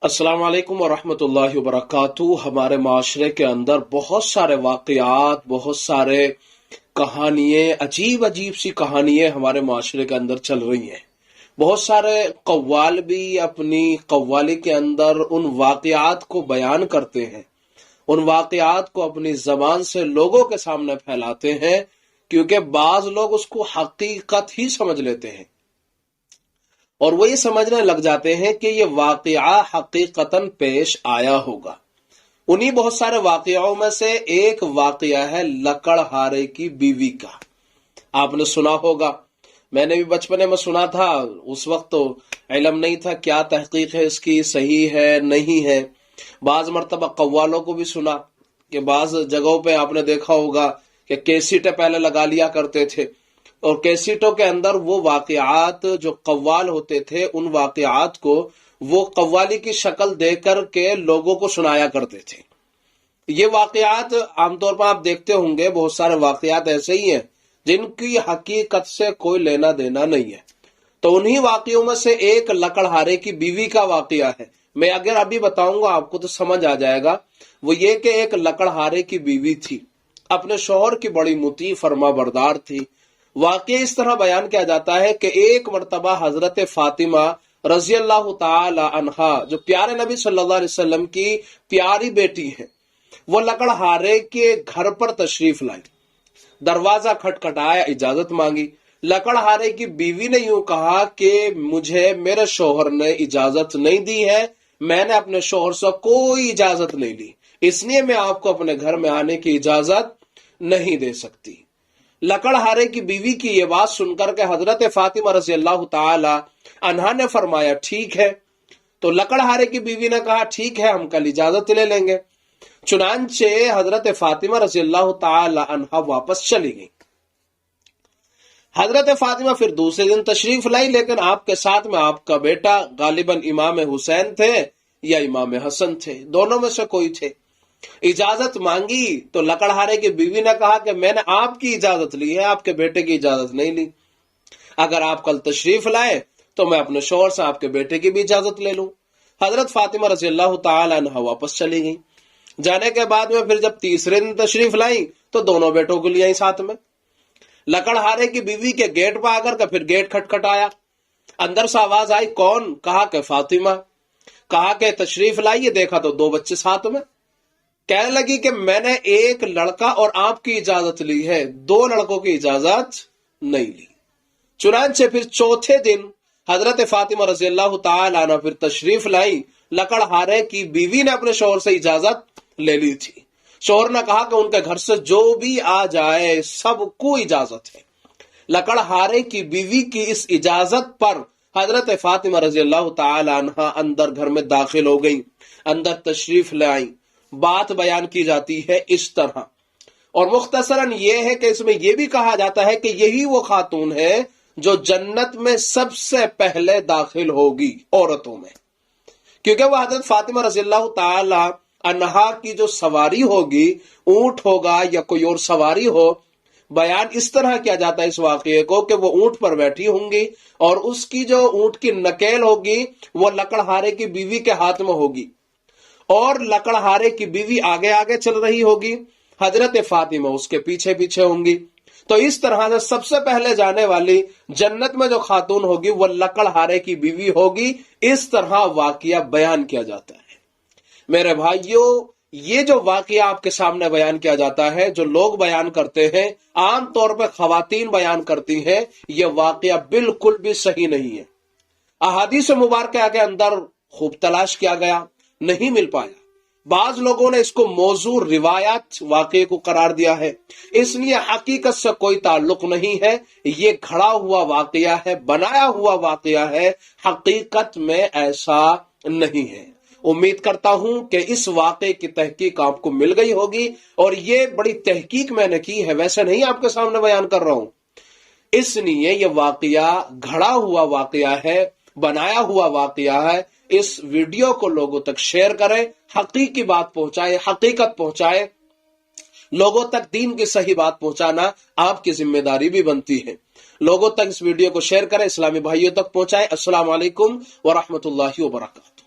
अस्सलाम वालेकुम वरहमतुल्लाहि वबरकातुहू। हमारे माशरे के अंदर बहुत सारे वाक़यात, बहुत सारे कहानियाँ, अजीब अजीब सी कहानियाँ हमारे माशरे के अंदर चल रही हैं। बहुत सारे कव्वाल भी अपनी कव्वाली के अंदर उन वाक़यात को बयान करते हैं, उन वाक़यात को अपनी ज़बान से लोगों के सामने फैलाते हैं, क्योंकि बाज़ लोग उसको हकीकत ही समझ लेते हैं और वो ये समझने लग जाते हैं कि ये वाक़या हकीकतन पेश आया होगा। उन्हीं बहुत सारे वाक़याओं में से एक वाक़या है लकड़हारे की बीवी का। आपने सुना होगा, मैंने भी बचपने में सुना था। उस वक्त तो इल्म नहीं था क्या तहकीक है इसकी, सही है नहीं है। बाज मर्तबा कव्वालों को भी सुना कि बाज जगहों पे आपने देखा होगा कि कैसेटें पहले लगा लिया करते थे और कैसेटों के अंदर वो वाक़यात जो कव्वाल होते थे, उन वाक़यात को वो कव्वाली की शक्ल देकर के लोगों को सुनाया करते थे। ये वाक़यात आमतौर पर आप देखते होंगे, बहुत सारे वाक़यात ऐसे ही हैं जिनकी हकीकत से कोई लेना देना नहीं है। तो उन्हीं वाक़यों में से एक लकड़हारे की बीवी का वाक़या है। मैं अगर अभी बताऊंगा आपको तो समझ आ जाएगा। वो ये कि एक लकड़हारे की बीवी थी, अपने शौहर की बड़ी मुती फरमा बरदार थी। वाक़या इस तरह बयान किया जाता है कि एक मर्तबा हजरत फातिमा रजी अल्लाह ताला अन्हा, जो प्यारे नबी सल्लल्लाहु अलैहि वसल्लम की प्यारी बेटी है, वो लकड़हारे के घर पर तशरीफ लाई। दरवाजा खटखटाया, इजाजत मांगी। लकड़हारे की बीवी ने यूं कहा कि मुझे मेरे शौहर ने इजाजत नहीं दी है, मैंने अपने शौहर से कोई इजाजत नहीं ली, इसलिए मैं आपको अपने घर में आने की इजाजत नहीं दे सकती। लकड़हारे की बीवी की ये बात सुनकर के हजरत फातिमा रज़ी अल्लाह ताला अन्हा ने फरमाया ठीक है। तो लकड़हारे की बीवी ने कहा ठीक है, हम कल इजाजत ले लेंगे। चुनांचे हजरत फातिमा रज़ी अल्लाह ताला अन्हा वापस चली गई। हजरत फातिमा फिर दूसरे दिन तशरीफ लाई, लेकिन आपके साथ में आपका बेटा, गालिबन इमाम हुसैन थे या इमाम हसन थे, दोनों में से कोई थे। इजाजत मांगी तो लकड़हारे की बीवी ने कहा कि मैंने आपकी इजाजत ली है, आपके बेटे की इजाजत नहीं ली। अगर आप कल तशरीफ लाए तो मैं अपने शौहर से आपके बेटे की भी इजाजत ले लूं। हजरत फातिमा रज़ी अल्लाह ताला अन्हा वापस चली गई। जाने के बाद में फिर जब तीसरे दिन तशरीफ लाई तो दोनों बेटों को ले आई साथ में। लकड़हारे की बीवी के गेट पर आकर के फिर गेट खटखटाया। अंदर से आवाज आई, कौन? कहा कि फातिमा। कहा कि तशरीफ लाइए। देखा तो दो बच्चे साथ में। कहने लगी कि मैंने एक लड़का और आपकी इजाजत ली है, दो लड़कों की इजाजत नहीं ली। चुनांचे फिर चौथे दिन हजरत फातिमा रज़ी अल्लाह ताला अन्हा फिर तशरीफ लाई। लकड़हारे की बीवी ने अपने शौहर से इजाजत ले ली थी। शौहर ने कहा कि उनके घर से जो भी आ जाए सबको इजाजत है। लकड़हारे की बीवी की इस इजाजत पर हजरत फातिमा रज़ी अल्लाह ताला अन्हा अंदर घर में दाखिल हो गई, अंदर तशरीफ ले आई। बात बयान की जाती है इस तरह, और मुख्तसरन ये है कि इसमें यह भी कहा जाता है कि यही वो खातून है जो जन्नत में सबसे पहले दाखिल होगी औरतों में, क्योंकि वह हजरत फातिमा रज़ी अल्लाह ताला अन्हा की जो सवारी होगी, ऊंट होगा या कोई और सवारी हो, बयान इस तरह किया जाता है इस वाक़ये को कि वो ऊंट पर बैठी होंगी और उसकी जो ऊंट की नकेल होगी वो लकड़हारे की बीवी के हाथ में होगी और लकड़हारे की बीवी आगे आगे चल रही होगी, हजरत फातिमा उसके पीछे पीछे होंगी। तो इस तरह से सबसे पहले जाने वाली जन्नत में जो खातून होगी वो लकड़हारे की बीवी होगी। इस तरह वाकया बयान किया जाता है। मेरे भाइयों, ये जो वाकया आपके सामने बयान किया जाता है, जो लोग बयान करते हैं, आमतौर पर खवातीन बयान करती हैं, ये वाकया बिल्कुल भी सही नहीं है। अहादीस मुबारका के अंदर खूब तलाश किया गया, नहीं मिल पाया। बाज लोगों ने इसको मौजू रिवायत वाक़े को करार दिया है, इसलिए हकीकत से कोई ताल्लुक नहीं है। ये घड़ा हुआ वाक़या है, बनाया हुआ वाक़या है, हकीकत में ऐसा नहीं है। उम्मीद करता हूं कि इस वाक़े की तहकीक आपको मिल गई होगी, और ये बड़ी तहकीक मैंने की है, वैसे नहीं आपके सामने बयान कर रहा हूं। इसलिए ये वाक़या घड़ा हुआ वाक़या है, बनाया हुआ वाक़या है। इस वीडियो को लोगों तक शेयर करें, हकीकी बात पहुंचाए, हकीकत पहुंचाए, लोगों तक दीन की सही बात पहुंचाना आपकी जिम्मेदारी भी बनती है। लोगों तक इस वीडियो को शेयर करें, इस्लामी भाइयों तक पहुंचाए। अस्सलाम वालेकुम व रहमतुल्लाहि व बरकातहू।